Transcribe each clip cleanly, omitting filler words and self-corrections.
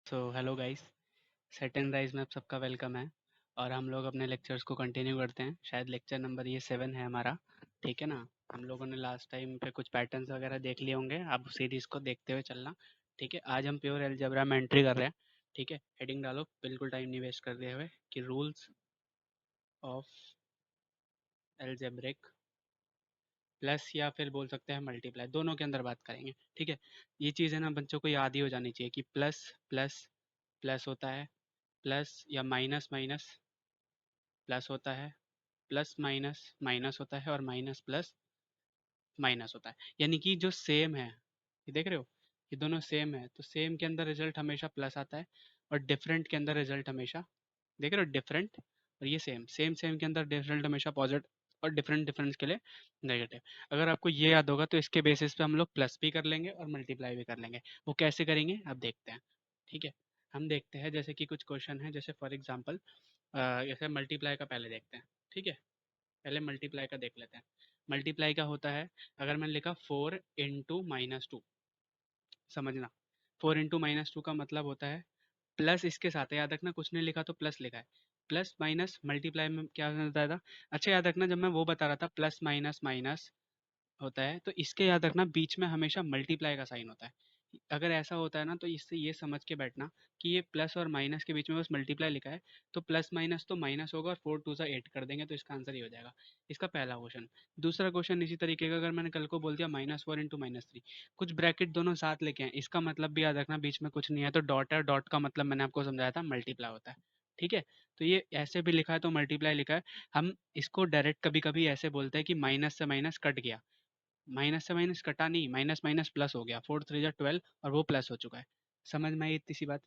Hello guys. Set and rise में आप सबका वेलकम है। और हम लोग अपने लेक्चर्स को कंटिन्यू करते हैं। शायद लेक्चर नंबर ये 7 है हमारा। ठीक है ना। हम लोगों ने लास्ट टाइम पे कुछ पैटर्न्स वगैरह देख लिए होंगे। आप सीरीज को देखते हुए चलना। ठीक है, आज हम प्योर अलजेब्रा में एंट्री कर रहे हैं। ठीक है, हेडिंग डालो, बिल्कुल टाइम नहीं वेस्ट करते हुए, कि रूल्स ऑफ अलजेब्रिक प्लस या फिर बोल सकते हैं मल्टीप्लाई, दोनों के अंदर बात करेंगे। ठीक है, ये चीज़ है ना बच्चों को याद ही हो जानी चाहिए कि प्लस प्लस प्लस होता है, प्लस या माइनस माइनस प्लस होता है, प्लस माइनस माइनस होता है, और माइनस प्लस माइनस होता है। यानी कि जो सेम है, ये देख रहे हो, ये दोनों सेम है तो सेम के अंदर रिजल्ट हमेशा प्लस आता है, और डिफरेंट के अंदर रिजल्ट हमेशा, देख रहे हो, डिफरेंट। और ये सेम सेम सेम के अंदर रिजल्ट हमेशा पॉजिटिव, और डिफरेंट डिफरेंस के लिए नेगेटिव। अगर आपको ये याद होगा तो इसके बेसिस पे हम लोग प्लस भी कर लेंगे और मल्टीप्लाई भी कर लेंगे। वो कैसे करेंगे अब देखते हैं। ठीक है, हम देखते हैं जैसे कि कुछ क्वेश्चन है, जैसे फॉर एग्जांपल जैसे मल्टीप्लाई का पहले देखते हैं। ठीक है, पहले मल्टीप्लाई का देख लेते हैं। मल्टीप्लाई का होता है, अगर मैंने लिखा 4 × -2, समझना, 4 × -2 का मतलब होता है प्लस इसके साथ है। याद रखना, कुछ नहीं लिखा तो प्लस लिखा है। प्लस माइनस मल्टीप्लाई में क्या होता था। अच्छा याद रखना, जब मैं वो बता रहा था प्लस माइनस माइनस होता है, तो इसके याद रखना बीच में हमेशा मल्टीप्लाई का साइन होता है। अगर ऐसा होता है ना, तो इससे ये समझ के बैठना कि ये प्लस और माइनस के बीच में बस मल्टीप्लाई लिखा है, तो प्लस माइनस तो माइनस होगा, और 4 × 2 = 8 कर देंगे तो इसका आंसर ही हो जाएगा। इसका पहला क्वेश्चन। दूसरा क्वेश्चन इसी तरीके का, अगर मैंने कल को बोल दिया -4 × -3, कुछ ब्रैकेट दोनों साथ लेके आए, इसका मतलब भी याद रखना बीच में कुछ नहीं है तो डॉट है। डॉट का मतलब मैंने आपको समझाया था मल्टीप्लाई होता है। ठीक है, तो ये ऐसे भी लिखा है तो मल्टीप्लाई लिखा है। हम इसको डायरेक्ट कभी कभी ऐसे बोलते हैं कि माइनस से माइनस कट गया। माइनस से माइनस कटा नहीं, माइनस माइनस प्लस हो गया, 4 × 3 = 12, और वो प्लस हो चुका है। समझ में आई इतनी सी बात?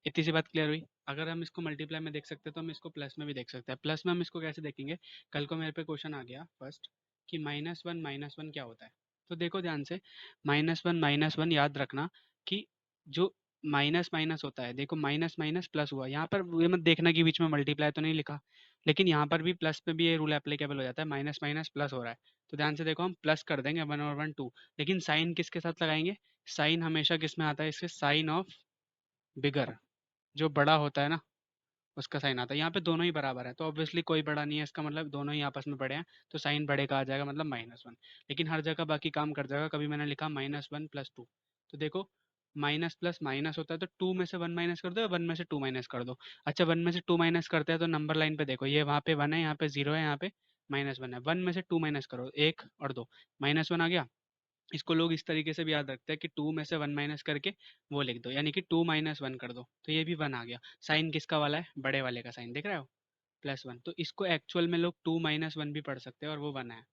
इतनी सी बात क्लियर हुई? अगर हम इसको मल्टीप्लाई में देख सकते हैं तो हम इसको प्लस में भी देख सकते हैं। प्लस में हम इसको कैसे देखेंगे, कल को मेरे पे क्वेश्चन आ गया फर्स्ट कि -1 - 1 क्या होता है। तो देखो ध्यान से, -1 - 1 याद रखना कि जो माइनस माइनस होता है, देखो माइनस माइनस प्लस हुआ, यहाँ पर ये मत देखना कि बीच में मल्टीप्लाई तो नहीं लिखा, लेकिन यहाँ पर भी प्लस पे भी ये रूल एप्लीकेबल हो जाता है, माइनस माइनस प्लस हो रहा है। तो ध्यान से देखो, हम प्लस कर देंगे 1 और 1 2, लेकिन साइन किसके साथ लगाएंगे। साइन हमेशा किस में आता है, इसके साइन ऑफ बिगर, जो बड़ा होता है ना उसका साइन आता है। यहाँ पे दोनों ही बराबर है तो ऑब्वियसली कोई बड़ा नहीं है, इसका मतलब दोनों ही आपस में बड़े हैं, तो साइन बड़े का आ जाएगा, मतलब -1। लेकिन हर जगह बाकी काम कर जाएगा। कभी मैंने लिखा -1 + 2, तो देखो माइनस प्लस माइनस होता है, तो 2 में से 1 माइनस कर दो, या 1 में से 2 माइनस कर दो। अच्छा, 1 में से 2 माइनस करते हैं तो नंबर लाइन पे देखो, ये वहाँ पे 1 है, यहाँ पे 0 है, यहाँ पे -1 है। 1 में से 2 माइनस करो, 1 और 2, -1 आ गया। इसको लोग इस तरीके से भी याद रखते हैं कि 2 में से 1 माइनस करके वो लिख दो, यानी कि 2 - 1 कर दो, तो ये भी 1 आ गया। साइन किसका वाला है, बड़े वाले का साइन, देख रहे हो, +1। तो इसको एक्चुअल में लोग 2 - 1 भी पढ़ सकते हैं, और वो 1 है।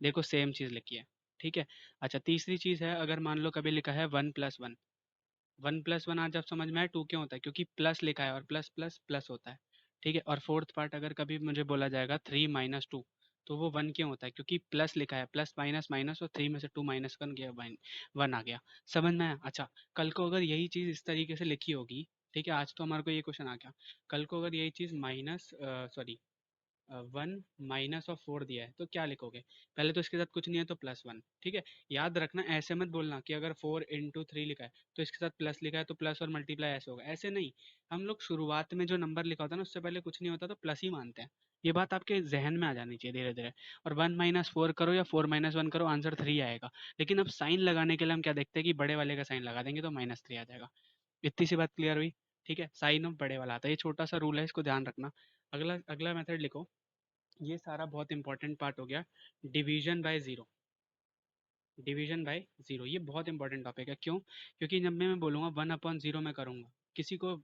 देखो सेम चीज़ लिखी है। ठीक है। अच्छा, तीसरी चीज़ है, अगर मान लो कभी लिखा है 1 + 1, 1 + 1 आज आप समझ में आए 2 क्यों होता है, क्योंकि प्लस लिखा है और प्लस प्लस प्लस होता है। ठीक है, और फोर्थ पार्ट अगर कभी मुझे बोला जाएगा 3 - 2, तो वो 1 क्यों होता है, क्योंकि प्लस लिखा है, प्लस माइनस माइनस, और 3 में से 2 माइनस कर गया, 1 आ गया। समझ में आया? अच्छा, कल को अगर यही चीज़ इस तरीके से लिखी होगी, ठीक है, आज तो हमारे को ये क्वेश्चन आ गया, कल को अगर यही चीज़ माइनस सॉरी 1 - 4 दिया है तो क्या लिखोगे। पहले तो इसके साथ कुछ नहीं है तो +1। ठीक है, याद रखना, ऐसे मत बोलना कि अगर 4 × 3 लिखा है तो इसके साथ प्लस लिखा है तो प्लस और मल्टीप्लाई ऐसे होगा, ऐसे नहीं। हम लोग शुरुआत में जो नंबर लिखा होता है ना, उससे पहले कुछ नहीं होता तो प्लस ही मानते हैं। ये बात आपके जहन में आ जानी चाहिए धीरे धीरे। और 1 - 4 करो या 4 - 1 करो, आंसर 3 आएगा। लेकिन अब साइन लगाने के लिए हम क्या देखते हैं कि बड़े वाले का साइन लगा देंगे तो -3 आ जाएगा। इतनी सी बात क्लियर हुई? ठीक है, साइन ऑफ बड़े वाला आता है, ये छोटा सा रूल है, इसको ध्यान रखना। अगला अगला मेथड लिखो। ये सारा बहुत इंपॉर्टेंट पार्ट हो गया, division by zero. Division by zero ये बहुत इंपॉर्टेंट टॉपिक है। क्यों? क्योंकि जब मैं बोलूँगा 1/0 में करूँगा, किसी को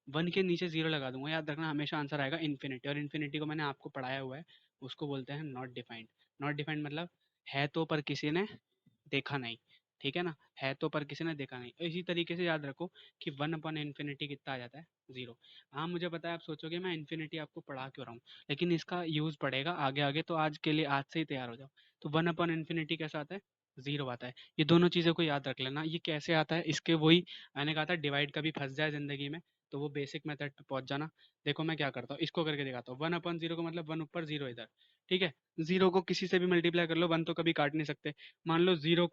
1 के नीचे 0 लगा दूंगा, याद रखना हमेशा आंसर आएगा इन्फिनिटी, और इन्फिनिटी को मैंने आपको पढ़ाया हुआ है, उसको बोलते हैं नॉट डिफाइंड। नॉट डिफाइंड मतलब है तो पर किसी ने देखा नहीं। ठीक है ना, है तो पर किसी ने देखा नहीं। इसी तरीके से याद रखो कि 1/∞ कितना आ जाता है, 0। हाँ मुझे पता है, आप सोचोगे मैं इन्फिनिटी आपको पढ़ा क्यों रहा हूँ, लेकिन इसका यूज़ पड़ेगा आगे आगे, तो आज के लिए आज से ही तैयार हो जाओ। तो 1/∞ कैसा आता है, 0 आता है। ये दोनों चीज़ों को याद रख लेना। ये कैसे आता है, इसके वही मैंने कहा था, डिवाइड कभी फंस जाए ज़िंदगी में तो वो बेसिक मेथड पे पहुंच जाना। देखो मैं क्या करता हूँ, इसको करके दिखाता हूँ। 1/0 का मतलब 1 ऊपर 0 इधर। ठीक है, 0 को किसी से भी मल्टीप्लाई कर लो, 1 तो कभी काट नहीं सकते। मान लो 0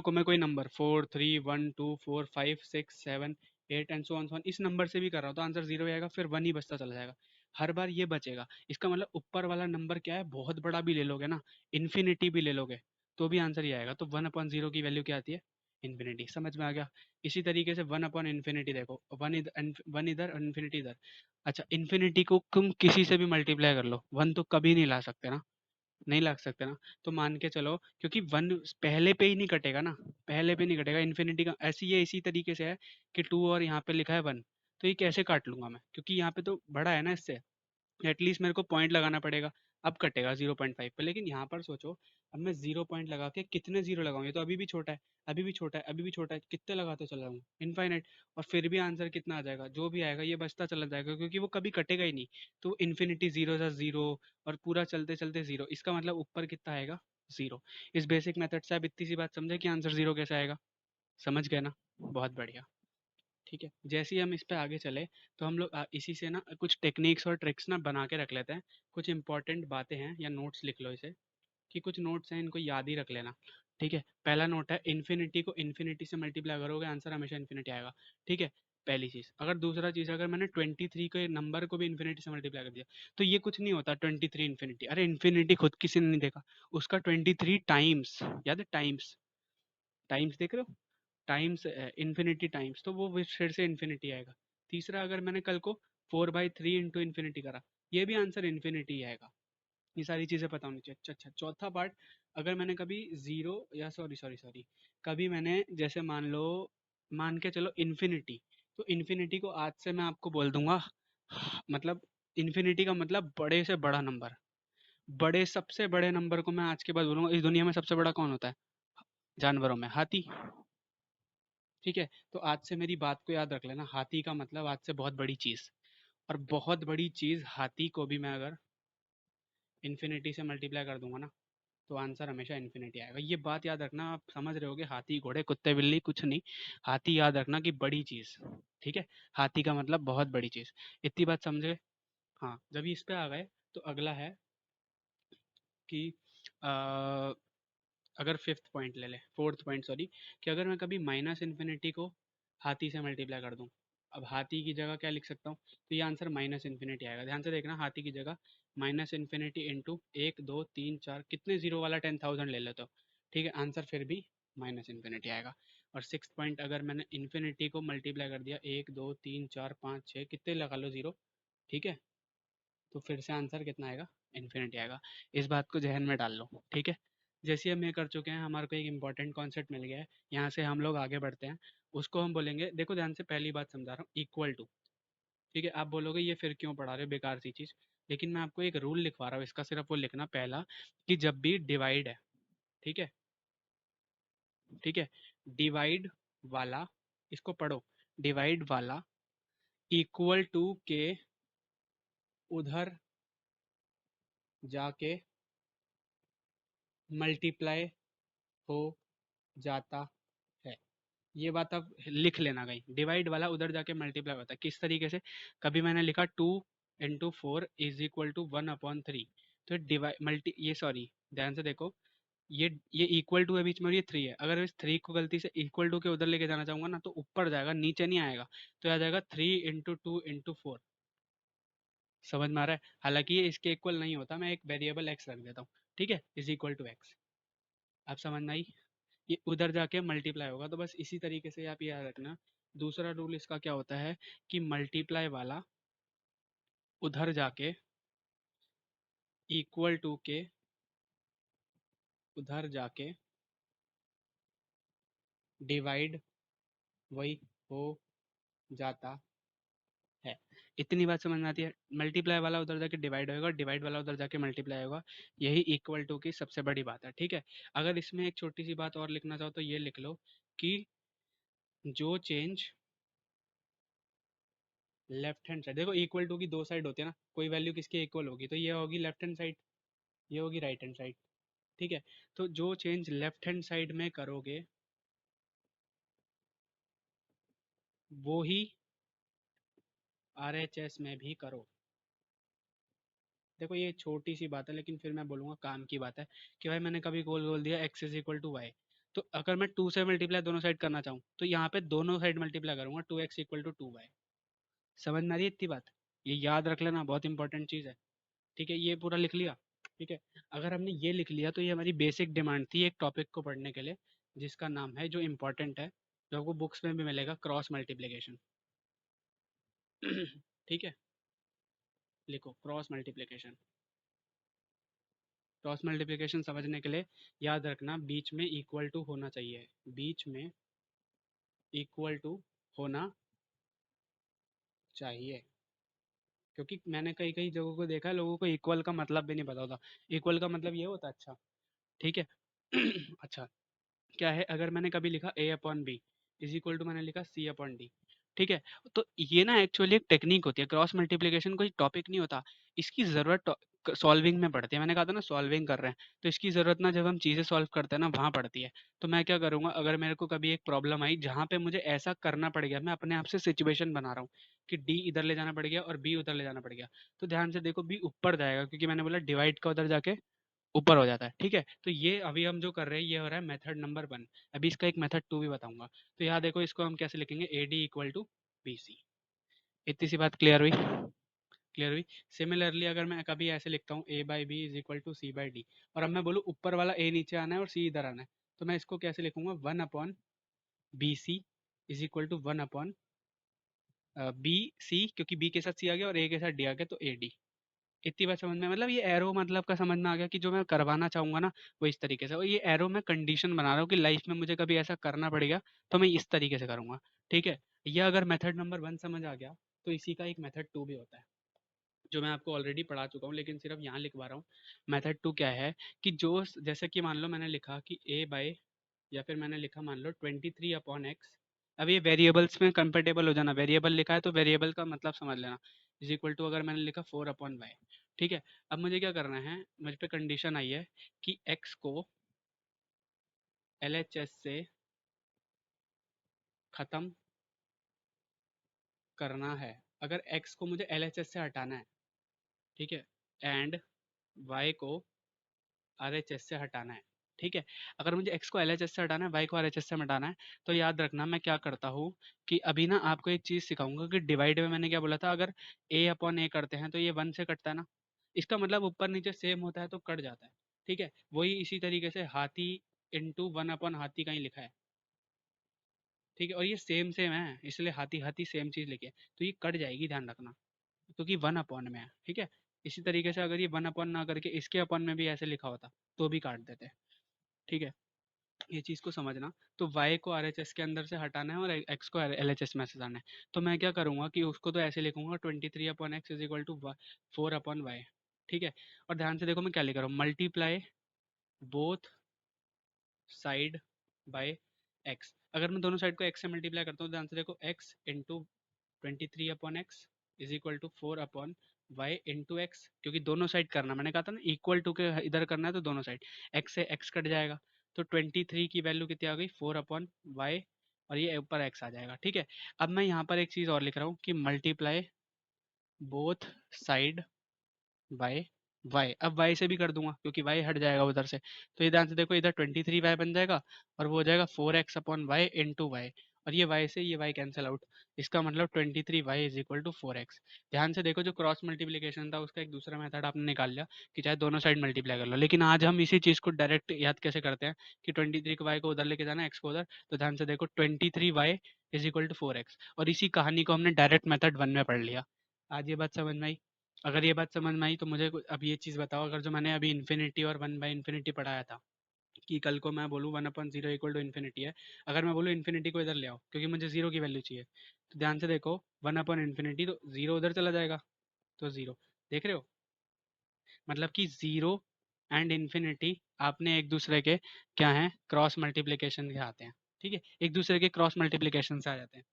को मैं कोई नंबर 4 3 1 2 4 5 6 7 8 एंड सो ऑन इस नंबर से भी कर रहा हूँ तो आंसर जीरो आएगा, फिर वन ही बचता चला जाएगा। हर बार ये बचेगा। इसका मतलब ऊपर वाला नंबर क्या है, बहुत बड़ा भी ले लोगे ना, इन्फिनिटी भी ले लोगे, तो भी आंसर ये आएगा। तो वन अपॉन जीरो की वैल्यू क्या आती है, इन्फिनिटी। समझ में आ गया? इसी तरीके से वन अपॉन इन्फिनिटी देखो, वन इधर इन्फिनिटी इधर। अच्छा, इन्फिनिटी को तुम किसी से भी मल्टीप्लाई कर लो, वन तो कभी नहीं ला सकते ना, नहीं लग सकते ना, तो मान के चलो, क्योंकि वन पहले पे ही नहीं कटेगा ना, पहले पे नहीं कटेगा इन्फिनिटी का। ऐसी ये इसी तरीके से है कि टू और यहाँ पे लिखा है वन, तो ये कैसे काट लूंगा मैं, क्योंकि यहाँ पे तो बड़ा है ना इससे, एटलीस्ट मेरे को पॉइंट लगाना पड़ेगा, अब कटेगा 0.5 पे। लेकिन यहाँ पर सोचो, अब मैं जीरो पॉइंट लगा के कितने जीरो लगाऊं, ये तो अभी भी छोटा है, अभी भी छोटा है, अभी भी छोटा है, कितने लगाते चला जाऊंगा, इनफाइनाइट। और फिर भी आंसर कितना आ जाएगा, जो भी आएगा ये बचता चला जाएगा, क्योंकि वो कभी कटेगा ही नहीं। तो इन्फिनिटी जीरो सा जीरो, और पूरा चलते चलते जीरो, इसका मतलब ऊपर कितना आएगा, जीरो। इस बेसिक मेथड से आप इतनी सी बात समझे कि आंसर जीरो कैसे आएगा। समझ गए ना? बहुत बढ़िया। ठीक है, जैसे ही हम इस पे आगे चले, तो हम लोग इसी से ना कुछ टेक्निक्स और ट्रिक्स ना बना के रख लेते हैं। कुछ इंपॉर्टेंट बातें हैं, या नोट्स लिख लो इसे, कि कुछ नोट्स हैं इनको याद ही रख लेना। ठीक है, पहला नोट है, इन्फिनिटी को इन्फिनिटी से मल्टीप्लाई करोगे आंसर हमेशा इन्फिनिटी आएगा। ठीक है, पहली चीज़। अगर दूसरा चीज़, अगर मैंने 23 के नंबर को भी इन्फिनिटी से मल्टीप्लाई कर दिया, तो ये कुछ नहीं होता 23 इन्फिनिटी। अरे इन्फिनिटी खुद किसी ने नहीं देखा, उसका 23 टाइम्स, याद है टाइम्स, टाइम्स देख रहे हो, टाइम्स इन्फिनिटी टाइम्स, तो वो फिर से इन्फिनिटी आएगा। तीसरा, अगर मैंने कल को 4/3 इंटू इन्फिनिटी करा, ये भी आंसर इन्फिनिटी ही आएगा। ये सारी चीज़ें पता होनी चाहिए। अच्छा अच्छा, चौथा पार्ट, अगर मैंने कभी जीरो, या सॉरी सॉरी सॉरी, कभी मैंने जैसे मान लो, मान के चलो इन्फिनिटी, तो इन्फिनिटी को आज से मैं आपको बोल दूंगा, मतलब इन्फिनिटी का मतलब बड़े से बड़ा नंबर, बड़े सबसे बड़े नंबर को मैं आज के बाद बोलूंगा, इस दुनिया में सबसे बड़ा कौन होता है, जानवरों में हाथी। ठीक है, तो आज से मेरी बात को याद रख लेना, हाथी का मतलब आज से बहुत बड़ी चीज़, और बहुत बड़ी चीज़ हाथी को भी मैं अगर इन्फिनिटी से मल्टीप्लाई कर दूंगा ना, तो आंसर हमेशा इन्फिनिटी आएगा। ये बात याद रखना, आप समझ रहे होगे, हाथी घोड़े कुत्ते बिल्ली कुछ नहीं, हाथी याद रखना कि बड़ी चीज़। ठीक है, हाथी का मतलब बहुत बड़ी चीज़, इतनी बात समझे? हाँ, जब इस पे आ गए, तो अगला है कि अ, अगर फिफ्थ पॉइंट ले ले, फोर्थ पॉइंट सॉरी, कि अगर मैं कभी माइनस इन्फिनिटी को हाथी से मल्टीप्लाई कर दूं, अब हाथी की जगह क्या लिख सकता हूँ, तो ये आंसर माइनस इन्फिनिटी आएगा। ध्यान से देखना, हाथी की जगह माइनस इन्फिनिटी इंटू एक दो तीन चार, कितने जीरो वाला 10,000 ले लेते हो, ठीक है, आंसर फिर भी माइनस इन्फिनिटी आएगा। और सिक्स पॉइंट, अगर मैंने इन्फिनिटी को मल्टीप्लाई कर दिया, एक दो तीन चार पाँच छः, कितने लगा लो जीरो, ठीक है, तो फिर से आंसर कितना आएगा, इन्फिनिटी आएगा। इस बात को जहन में डाल लो। ठीक है, जैसे हम ये कर चुके हैं, हमारे को एक इंपॉर्टेंट कॉन्सेप्ट मिल गया है, यहाँ से हम लोग आगे बढ़ते हैं। उसको हम बोलेंगे, देखो ध्यान से, पहली बात समझा रहा हूँ, इक्वल टू। ठीक है, आप बोलोगे ये फिर क्यों पढ़ा रहे हो, बेकार सी चीज़, लेकिन मैं आपको एक रूल लिखवा रहा हूँ, इसका सिर्फ वो लिखना, पहला, कि जब भी डिवाइड है, ठीक है, ठीक है, डिवाइड वाला, इसको पढ़ो, डिवाइड वाला इक्वल टू के उधर जाके मल्टीप्लाई हो जाता है। ये बात आप लिख लेना कहीं, डिवाइड वाला उधर जाके मल्टीप्लाई होता है, किस तरीके से, कभी मैंने लिखा 2 × 4 इज इक्वल टू 1/3, तो डिवाइड मल्टी, ये सॉरी, ध्यान से देखो, ये इक्वल टू है बीच में, और ये थ्री है, अगर इस थ्री को गलती से इक्वल टू के उधर लेके जाना चाहूंगा ना, तो ऊपर जाएगा, नीचे नहीं आएगा, तो आ जाएगा 3 × 2 × 4। समझ में आ रहा है? हालांकि ये इसके इक्वल नहीं होता, मैं एक वेरिएबल एक्स रख देता हूँ, ठीक है, इज इक्वल टू एक्स। आप समझ में आई? ये उधर जाके मल्टीप्लाई होगा, तो बस इसी तरीके से आप याद रखना। दूसरा रूल इसका क्या होता है, कि मल्टीप्लाई वाला उधर जाके इक्वल टू के उधर जाके डिवाइड वही हो जाता है। इतनी बात समझ में आती है? मल्टीप्लाई वाला उधर जाके डिवाइड होगा, डिवाइड वाला उधर जाके मल्टीप्लाई होगा, यही इक्वल टू की सबसे बड़ी बात है। ठीक है, अगर इसमें एक छोटी सी बात और लिखना चाहो, तो ये लिख लो, कि जो चेंज लेफ्ट हैंड साइड, देखो इक्वल टू की दो साइड होती है ना, कोई वैल्यू किसके इक्वल होगी, तो ये होगी लेफ्ट हैंड साइड, ये होगी राइट हैंड साइड। ठीक है, तो जो चेंज लेफ्ट हैंड साइड में करोगे, वो ही आरएचएस में भी करो। देखो ये छोटी सी बात है, लेकिन फिर मैं बोलूँगा काम की बात है, कि भाई मैंने कभी गोल गोल दिया x is equal to Y, तो अगर मैं 2 से मल्टीप्लाई दोनों साइड करना चाहूँ तो यहाँ पे दोनों साइड मल्टीप्लाई करूंगा, 2x इक्वल टू 2y। समझ में आ रही है इतनी बात? ये याद रख लेना, बहुत इंपॉर्टेंट चीज़ है। ठीक है, ये पूरा लिख लिया। ठीक है, अगर हमने ये लिख लिया तो ये हमारी बेसिक डिमांड थी एक टॉपिक को पढ़ने के लिए, जिसका नाम है, जो इम्पोर्टेंट है, जो आपको बुक्स में भी मिलेगा, क्रॉस मल्टीप्लिकेशन। ठीक है, लिखो क्रॉस मल्टीप्लिकेशन। क्रॉस मल्टीप्लिकेशन समझने के लिए याद रखना बीच में इक्वल टू होना चाहिए, बीच में इक्वल टू होना चाहिए। क्योंकि मैंने कई कई जगहों को देखा है, लोगों को इक्वल का मतलब भी नहीं पता होता। इक्वल का मतलब ये होता है, अच्छा ठीक है। अच्छा, क्या है, अगर मैंने कभी लिखा A upon B is equal to मैंने लिखा सी अपॉन डी। ठीक है, तो ये ना एक्चुअली एक टेक्निक होती है, क्रॉस मल्टीप्लिकेशन कोई टॉपिक नहीं होता। इसकी ज़रूरत सॉल्विंग में पड़ती है। मैंने कहा था ना सॉल्विंग कर रहे हैं, तो इसकी ज़रूरत ना जब हम चीज़ें सॉल्व करते हैं ना वहाँ पड़ती है। तो मैं क्या करूँगा, अगर मेरे को कभी एक प्रॉब्लम आई जहाँ पे मुझे ऐसा करना पड़ गया, मैं अपने आप से सिचुएशन बना रहा हूँ कि डी इधर ले जाना पड़ गया और बी उधर ले जाना पड़ गया, तो ध्यान से देखो बी ऊपर जाएगा, क्योंकि मैंने बोला डिवाइड का उधर जाके ऊपर हो जाता है। ठीक है, तो ये अभी हम जो कर रहे हैं ये हो रहा है मेथड नंबर 1। अभी इसका एक मेथड 2 भी बताऊंगा। तो यहाँ देखो, इसको हम कैसे लिखेंगे, A D equal to B C. इतनी सी बात क्लियर हुई? क्लियर हुई। सिमिलरली अगर मैं कभी ऐसे लिखता हूँ A by B is equal to C by D, और अब मैं बोलूँ ऊपर वाला ए नीचे आना है और सी इधर आना है, तो मैं इसको कैसे लिखूंगा, 1 upon B C is equal to 1 upon B C, क्योंकि बी के साथ सी आ गया और ए के साथ डी आ गया, तो ए डी। इतनी बात समझ में, मतलब ये एरो मतलब का समझ में आ गया कि जो मैं करवाना चाहूंगा ना वो इस तरीके से, और ये एरो मैं कंडीशन बना रहा हूँ कि लाइफ में मुझे कभी ऐसा करना पड़ेगा तो मैं इस तरीके से करूंगा। ठीक है, ये अगर मेथड नंबर 1 समझ आ गया, तो इसी का एक मेथड 2 भी होता है, जो मैं आपको ऑलरेडी पढ़ा चुका हूँ, लेकिन सिर्फ यहाँ लिखवा रहा हूँ। मेथड 2 क्या है, कि जो जैसे कि मान लो मैंने लिखा कि ए बाय, या फिर मैंने लिखा मान लो 23 अपॉन एक्स। अब ये वेरिएबल्स में कंपेटेबल हो जाना, वेरिएबल लिखा है तो वेरिएबल का मतलब समझ लेना, इज इक्वल टू अगर मैंने लिखा 4 अपॉन वाई। ठीक है, अब मुझे क्या करना है, मुझ पे कंडीशन आई है कि एक्स को एल एच एस से ख़त्म करना है। अगर एक्स को मुझे एल एच एस से हटाना है, ठीक है, एंड वाई को आर एच एस से हटाना है। ठीक है, अगर मुझे एक्स को एल एच एस से हटाना है, वाई को आर एच एस से हटाना है, तो याद रखना मैं क्या करता हूँ कि अभी ना आपको एक चीज़ सिखाऊंगा कि डिवाइड में मैंने क्या बोला था, अगर ए अपॉन ए करते हैं तो ये 1 से कटता है ना, इसका मतलब ऊपर नीचे सेम होता है तो कट जाता है। ठीक है, वही इसी तरीके से हाथी इंटू 1 अपॉन हाथी का ही लिखा है। ठीक है, और ये सेम सेम है, इसलिए हाथी हाथी सेम चीज़ लिखी है, तो ये कट जाएगी, ध्यान रखना, क्योंकि 1 अपॉन में है। ठीक है, इसी तरीके से अगर ये 1 अपॉन ना करके इसके अपॉन में भी ऐसे लिखा होता तो भी काट देते। ठीक है, ये चीज़ को समझना। तो y को आर एच एस के अंदर से हटाना है और x को एल एच एस में से लाना है। तो मैं क्या करूँगा कि उसको तो ऐसे लिखूंगा 23 upon X is equal to 4 upon Y. ठीक है, और ध्यान से देखो मैं क्या लिख रहा हूँ, multiply both side by x. अगर मैं दोनों साइड को x से मल्टीप्लाई करता हूँ, ध्यान से देखो, x into 23 upon X is equal to 4 upon Y into X, क्योंकि दोनों साइड करना, मैंने कहा था ना इक्वल टू के इधर करना है तो दोनों साइड, एक्स से एक्स कट जाएगा, तो 23 की वैल्यू कितनी आ गई, 4 अपॉन वाई, और ये ऊपर एक्स आ जाएगा। ठीक है, अब मैं यहाँ पर एक चीज़ और लिख रहा हूँ कि multiply both side Y Y, अब वाई से भी कर दूंगा क्योंकि वाई हट जाएगा उधर से, तो ये ध्यान से देखो, इधर 23 वाई बन जाएगा और वो हो जाएगा 4x upon Y into Y, और ये वाई से ये वाई कैंसिल आउट, इसका मतलब 23 Y is equal to 4x। ध्यान से देखो, जो क्रॉस मल्टीप्लिकेशन था उसका एक दूसरा मेथड आपने निकाल लिया कि चाहे दोनों साइड मल्टीप्लाई कर लो, लेकिन आज हम इसी चीज़ को डायरेक्ट याद कैसे करते हैं कि 23 वाई को उधर लेके जाना है, एक्स को उधर, तो ध्यान से देखो 23 Y is equal to 4x, और इसी कहानी को हमने डायरेक्ट मेथड 1 में पढ़ लिया। आज ये बात समझ में आई? अगर ये बात समझ में आई तो मुझे अब ये चीज़ बताओ, अगर जो मैंने अभी इन्फिनिटी और 1/इन्फिनिटी पढ़ाया था, कि कल को मैं बोलूँ 1/0 इक्वल टू इन्फिनिटी है, अगर मैं बोलूँ इन्फिनिटी को इधर ले आओ क्योंकि मुझे जीरो की वैल्यू चाहिए, तो ध्यान से देखो 1/इन्फिनिटी, तो जीरो उधर चला जाएगा, तो जीरो, देख रहे हो, मतलब कि जीरो एंड इन्फिनिटी आपने एक दूसरे के क्या हैं, क्रॉस मल्टीप्लिकेशन के आते हैं। ठीक है, एक दूसरे के क्रॉस मल्टीप्लिकेशन से आ जाते हैं।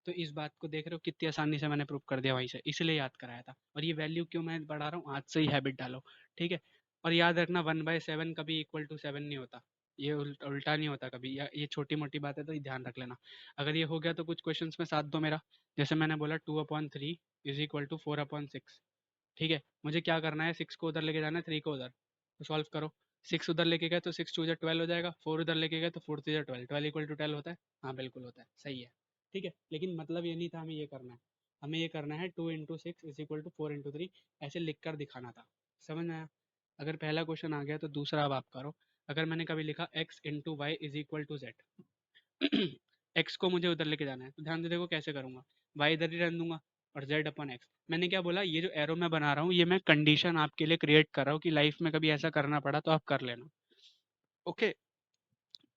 तो इस बात को देख रहे हो कितनी आसानी से मैंने प्रूव कर दिया वहीं से, इसलिए याद कराया था। और ये वैल्यू क्यों मैं बढ़ा रहा हूँ, आज से ही हैबिट डालो। ठीक है, और याद रखना 1/7 कभी इक्वल टू 7 नहीं होता, ये उल्टा नहीं होता कभी, या ये छोटी मोटी बात है तो ये ध्यान रख लेना। अगर ये हो गया तो कुछ क्वेश्चंस में साथ दो मेरा, जैसे मैंने बोला 2/3 इज इक्वल टू 4/6। ठीक है, मुझे क्या करना है, 6 को उधर लेके जाना है, 3 को उधर, तो सॉल्व करो। 6 उधर लेके गए तो 6 टू 12 हो जाएगा, 4 उधर लेके गए तो 4 टू 12, 12 इक्वल टू 12 होता है। हाँ बिल्कुल होता है, सही है। ठीक है, लेकिन मतलब ये नहीं था हमें ये करना है, हमें ये करना है 2 into 6 is equal to 4 into 3, ऐसे लिख कर दिखाना था। समझ में आया? अगर पहला क्वेश्चन आ गया तो दूसरा अब आप करो। अगर मैंने कभी लिखा x into Y is equal to Z, x को मुझे उधर लेके जाना है, तो ध्यान से देखो कैसे करूंगा, y इधर ही रहने दूंगा और z अपन x। मैंने क्या बोला, ये जो एरो मैं बना रहा हूँ ये मैं कंडीशन आपके लिए क्रिएट कर रहा हूँ कि लाइफ में कभी ऐसा करना पड़ा तो आप कर लेना। ओके।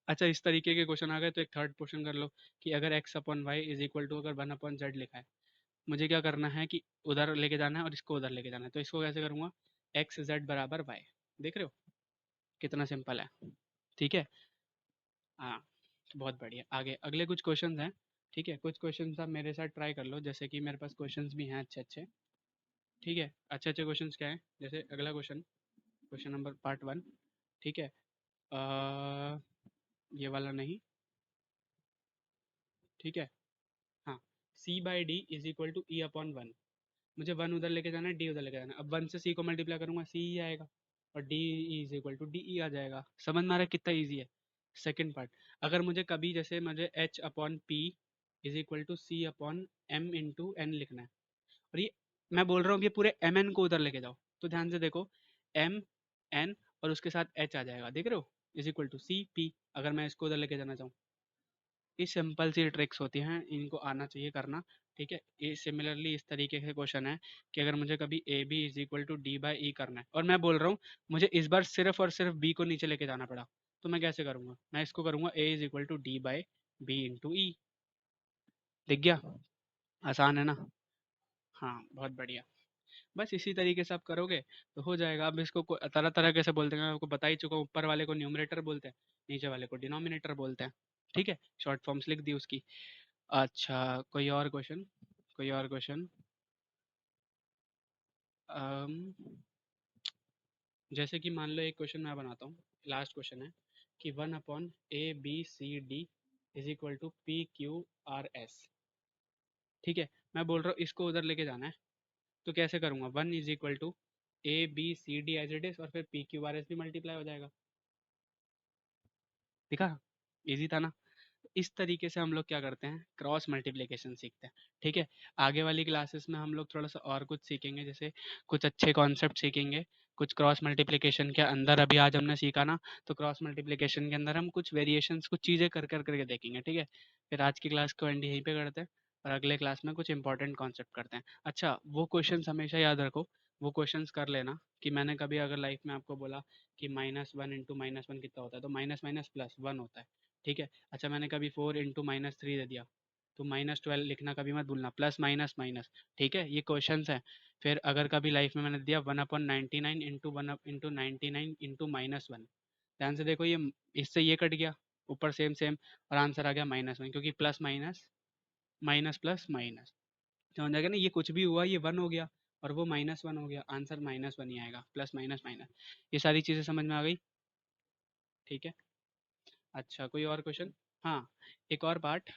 अच्छा, इस तरीके के क्वेश्चन आ गए तो एक थर्ड क्वेश्चन कर लो कि अगर x upon Y is equal to अगर 1 अपॉन जेड लिखा है, मुझे क्या करना है कि उधर लेके जाना है और इसको उधर लेके जाना है, तो इसको कैसे करूंगा, एक्स जेड बराबर वाई। देख रहे हो कितना सिंपल है? ठीक है। हाँ, तो बहुत बढ़िया। आगे अगले कुछ क्वेश्चंस हैं। ठीक है, कुछ क्वेश्चंस आप मेरे साथ ट्राई कर लो, जैसे कि मेरे पास क्वेश्चंस भी हैं अच्छे अच्छे। ठीक है, अच्छे अच्छे क्वेश्चंस क्या है, जैसे अगला क्वेश्चन, क्वेश्चन नंबर पार्ट 1। ठीक है, ये वाला नहीं। ठीक है। हाँ, C by D is equal to E upon 1। मुझे 1 उधर लेके जाना है, डी उधर लेके जाना है। अब 1 से सी को मल्टीप्लाई करूंगा, सी ही आएगा, और D is equal to D E आ जाएगा। समझ में आ रहा है कितना ईजी है? सेकेंड पार्ट, अगर मुझे कभी जैसे मुझे H upon P is equal to C upon M into N लिखना है, और ये मैं बोल रहा हूँ ये पूरे एम एन को उधर लेके जाओ, तो ध्यान से देखो, एम एन और उसके साथ एच आ जाएगा, देख रहे हो, is equal to C P, अगर मैं इसको उधर लेके जाना चाहूँ। ये सिंपल सी ट्रिक्स होती हैं, इनको आना चाहिए करना। ठीक है, ये सिमिलरली इस तरीके के क्वेश्चन है कि अगर मुझे कभी A B is equal to D by E करना है, और मैं बोल रहा हूँ मुझे इस बार सिर्फ और सिर्फ बी को नीचे लेके जाना पड़ा, तो मैं कैसे करूँगा, मैं इसको करूँगा A is equal to D by B into E. दिख गया? आसान है ना? हाँ बहुत बढ़िया। बस इसी तरीके से आप करोगे तो हो जाएगा। अब इसको तरह तरह कैसे बोलते हैं मैं आपको बता ही चुका हूँ, ऊपर वाले को न्यूमरेटर बोलते हैं, नीचे वाले को डिनोमिनेटर बोलते हैं। ठीक है, शॉर्ट फॉर्म्स लिख दी उसकी। अच्छा, कोई और क्वेश्चन, कोई और क्वेश्चन। जैसे कि मान लो एक क्वेश्चन मैं बनाता हूँ, लास्ट क्वेश्चन है कि 1 upon A B C D is equal to P Q R S. ठीक है, मैं बोल रहा हूँ इसको उधर लेके जाना है, तो कैसे करूँगा, 1 is equal to A B C D as it is और फिर पी क्यू आर एस भी मल्टीप्लाई हो जाएगा। दिखा? इजी था ना? इस तरीके से हम लोग क्या करते हैं, क्रॉस मल्टीप्लिकेशन सीखते हैं। ठीक है, आगे वाली क्लासेस में हम लोग थोड़ा सा और कुछ सीखेंगे, जैसे कुछ अच्छे कॉन्सेप्ट सीखेंगे कुछ क्रॉस मल्टीप्लिकेशन के अंदर। अभी आज हमने सीखा ना, तो क्रॉस मल्टीप्लिकेशन के अंदर हम कुछ वेरिएशंस कुछ चीज़ें कर कर करके देखेंगे। ठीक है, फिर आज की क्लास को एंड यहीं पे करते हैं और अगले क्लास में कुछ इंपॉर्टेंट कॉन्सेप्ट करते हैं। अच्छा, वो क्वेश्चंस हमेशा याद रखो, वो क्वेश्चंस कर लेना कि मैंने कभी अगर लाइफ में आपको बोला कि -1 इंटू -1 कितना होता है, तो माइनस माइनस प्लस 1 होता है। ठीक है। अच्छा, मैंने कभी 4 इंटू -3 दे दिया, तो -12 लिखना कभी मत भूलना, प्लस माइनस माइनस। ठीक है, ये क्वेश्चंस हैं। फिर अगर कभी लाइफ में मैंने दिया 1/99 इंटू 1/99 इंटू -1, ध्यान से देखो, ये इससे ये कट गया, ऊपर सेम सेम, और आंसर आ गया -1, क्योंकि plus minus minus plus minus, समझ आ गया ना, ये कुछ भी हुआ ये 1 हो गया और वो -1 हो गया, आंसर -1 ही आएगा, प्लस माइनस माइनस। ये सारी चीज़ें समझ में आ गई? ठीक है। अच्छा, कोई और क्वेश्चन? हाँ, एक और पार्ट,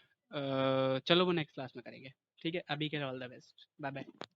चलो वो नेक्स्ट क्लास में करेंगे। ठीक है, अभी के लिए all the best, bye bye.